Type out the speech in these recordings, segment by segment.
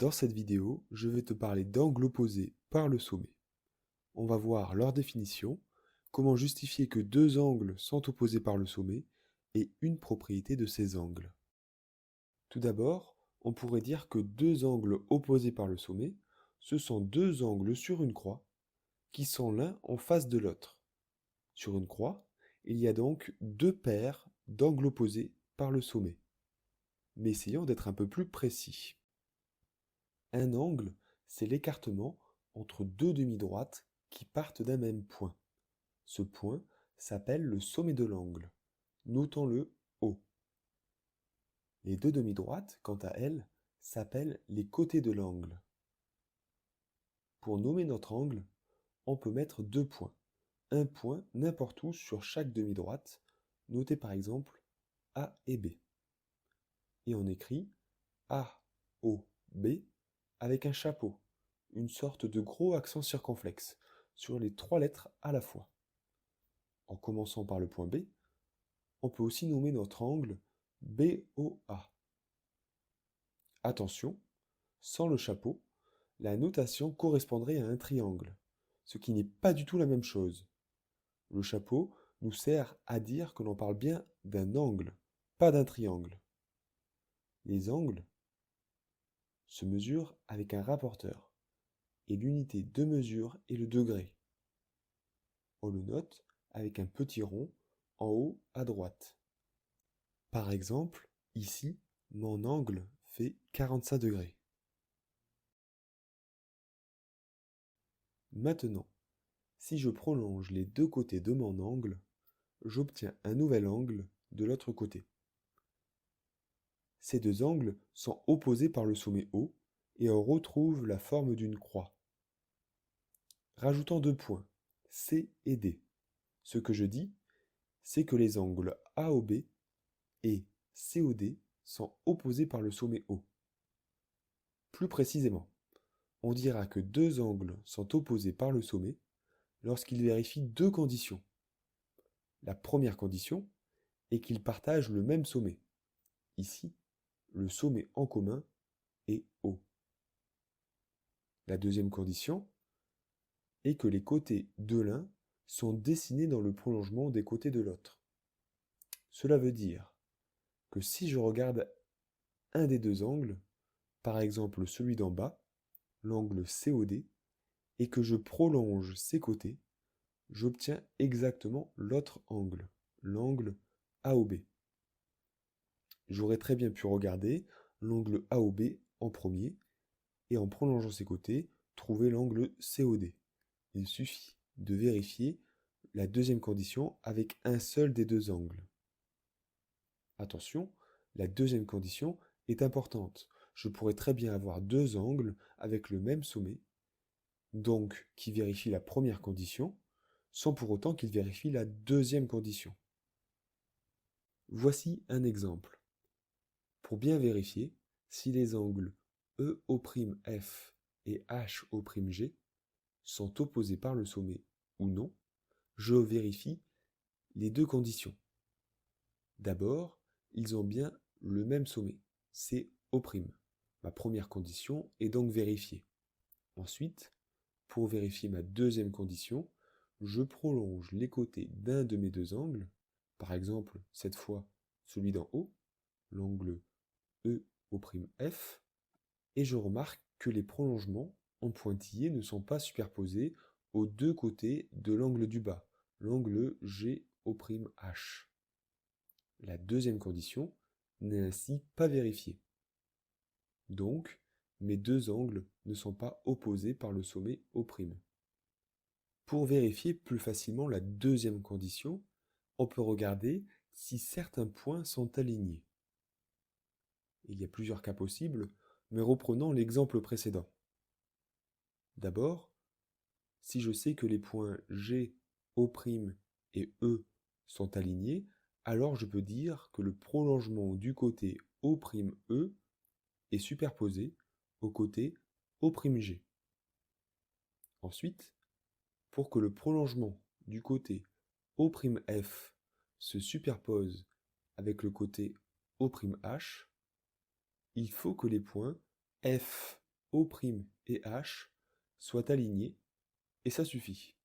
Dans cette vidéo, je vais te parler d'angles opposés par le sommet. On va voir leur définition, comment justifier que deux angles sont opposés par le sommet et une propriété de ces angles. Tout d'abord, on pourrait dire que deux angles opposés par le sommet, ce sont deux angles sur une croix qui sont l'un en face de l'autre. Sur une croix, il y a donc deux paires d'angles opposés par le sommet. Mais essayons d'être un peu plus précis. Un angle, c'est l'écartement entre deux demi-droites qui partent d'un même point. Ce point s'appelle le sommet de l'angle. Notons-le O. Les deux demi-droites, quant à elles, s'appellent les côtés de l'angle. Pour nommer notre angle, on peut mettre deux points. Un point n'importe où sur chaque demi-droite, notez par exemple A et B. Et on écrit A, O, B avec un chapeau, une sorte de gros accent circonflexe, sur les trois lettres à la fois. En commençant par le point B, on peut aussi nommer notre angle BOA. Attention, sans le chapeau, la notation correspondrait à un triangle, ce qui n'est pas du tout la même chose. Le chapeau nous sert à dire que l'on parle bien d'un angle, pas d'un triangle. Les angles se mesurent avec un rapporteur, et l'unité de mesure est le degré. On le note avec un petit rond en haut à droite. Par exemple, ici, mon angle fait 45 degrés. Maintenant, si je prolonge les deux côtés de mon angle, j'obtiens un nouvel angle de l'autre côté. Ces deux angles sont opposés par le sommet O et on retrouve la forme d'une croix. Rajoutons deux points, C et D. Ce que je dis, c'est que les angles AOB et COD sont opposés par le sommet O. Plus précisément, on dira que deux angles sont opposés par le sommet lorsqu'ils vérifient deux conditions. La première condition est qu'ils partagent le même sommet. Ici, le sommet en commun est O. La deuxième condition est que les côtés de l'un sont dessinés dans le prolongement des côtés de l'autre. Cela veut dire que si je regarde un des deux angles, par exemple celui d'en bas, l'angle COD, et que je prolonge ses côtés, j'obtiens exactement l'autre angle, l'angle AOB. J'aurais très bien pu regarder l'angle AOB en premier, et en prolongeant ses côtés, trouver l'angle COD. Il suffit de vérifier la deuxième condition avec un seul des deux angles. Attention, la deuxième condition est importante. Je pourrais très bien avoir deux angles avec le même sommet, donc qui vérifient la première condition, sans pour autant qu'ils vérifient la deuxième condition. Voici un exemple. Pour bien vérifier si les angles EO'F et HO'G sont opposés par le sommet ou non, je vérifie les deux conditions. D'abord, ils ont bien le même sommet, CO'. Ma première condition est donc vérifiée. Ensuite, pour vérifier ma deuxième condition, je prolonge les côtés d'un de mes deux angles, par exemple cette fois celui d'en haut, l'angle EO'F, et je remarque que les prolongements en pointillés ne sont pas superposés aux deux côtés de l'angle du bas, l'angle GO'H. La deuxième condition n'est ainsi pas vérifiée. Donc, mes deux angles ne sont pas opposés par le sommet O'. Pour vérifier plus facilement la deuxième condition, on peut regarder si certains points sont alignés. Il y a plusieurs cas possibles, mais reprenons l'exemple précédent. D'abord, si je sais que les points G, O' et E sont alignés, alors je peux dire que le prolongement du côté O'E est superposé au côté O'G. Ensuite, pour que le prolongement du côté O'F se superpose avec le côté O'H, il faut que les points F O' et H soient alignés, et ça suffit.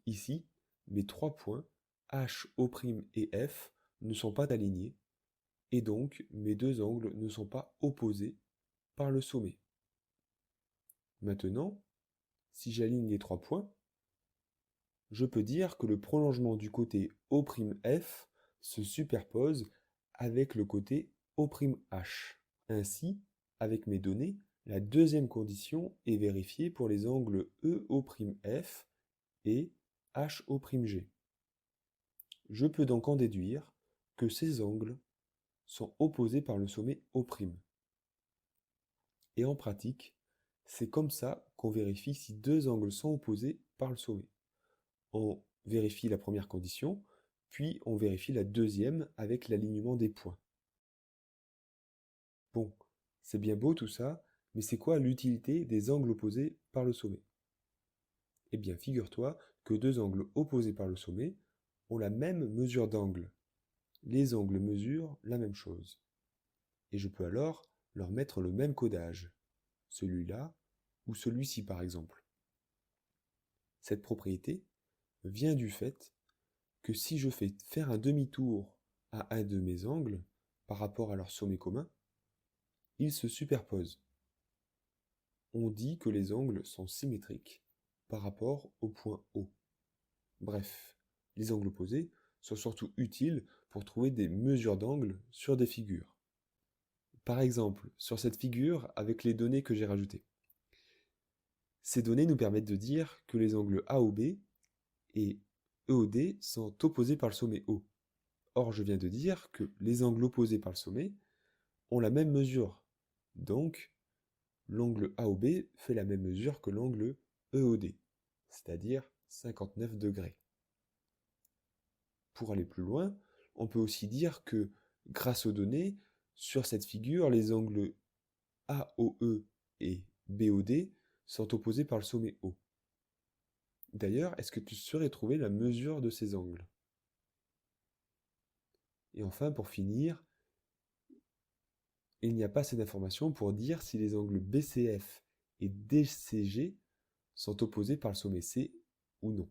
Ici, mes 3 points, H, O' et F, ne sont pas alignés, et donc mes deux angles ne sont pas opposés par le sommet. Maintenant, si j'aligne les 3 points, je peux dire que le prolongement du côté O'F se superpose avec le côté O'H. Ainsi, avec mes données, la deuxième condition est vérifiée pour les angles EO'F et HO'G. Je peux donc en déduire que ces angles sont opposés par le sommet O'. Et en pratique, c'est comme ça qu'on vérifie si deux angles sont opposés par le sommet. On vérifie la première condition, puis on vérifie la deuxième avec l'alignement des points. Bon, c'est bien beau tout ça, mais c'est quoi l'utilité des angles opposés par le sommet? Eh bien, figure-toi que deux angles opposés par le sommet ont la même mesure d'angle. Les angles mesurent la même chose. Et je peux alors leur mettre le même codage, celui-là ou celui-ci par exemple. Cette propriété vient du fait que si je fais faire un demi-tour à un de mes angles par rapport à leur sommet commun, ils se superposent. On dit que les angles sont symétriques par rapport au point O. Bref, les angles opposés sont surtout utiles pour trouver des mesures d'angle sur des figures. Par exemple, sur cette figure avec les données que j'ai rajoutées. Ces données nous permettent de dire que les angles AOB et EOD sont opposés par le sommet O. Or, je viens de dire que les angles opposés par le sommet ont la même mesure. Donc, l'angle AOB fait la même mesure que l'angle EOD, c'est-à-dire 59 degrés. Pour aller plus loin, on peut aussi dire que, grâce aux données, sur cette figure, les angles AOE et BOD sont opposés par le sommet O. D'ailleurs, est-ce que tu saurais trouver la mesure de ces angles? Et enfin, pour finir, il n'y a pas assez d'informations pour dire si les angles BCF et DCG sont opposés par le sommet C ou non.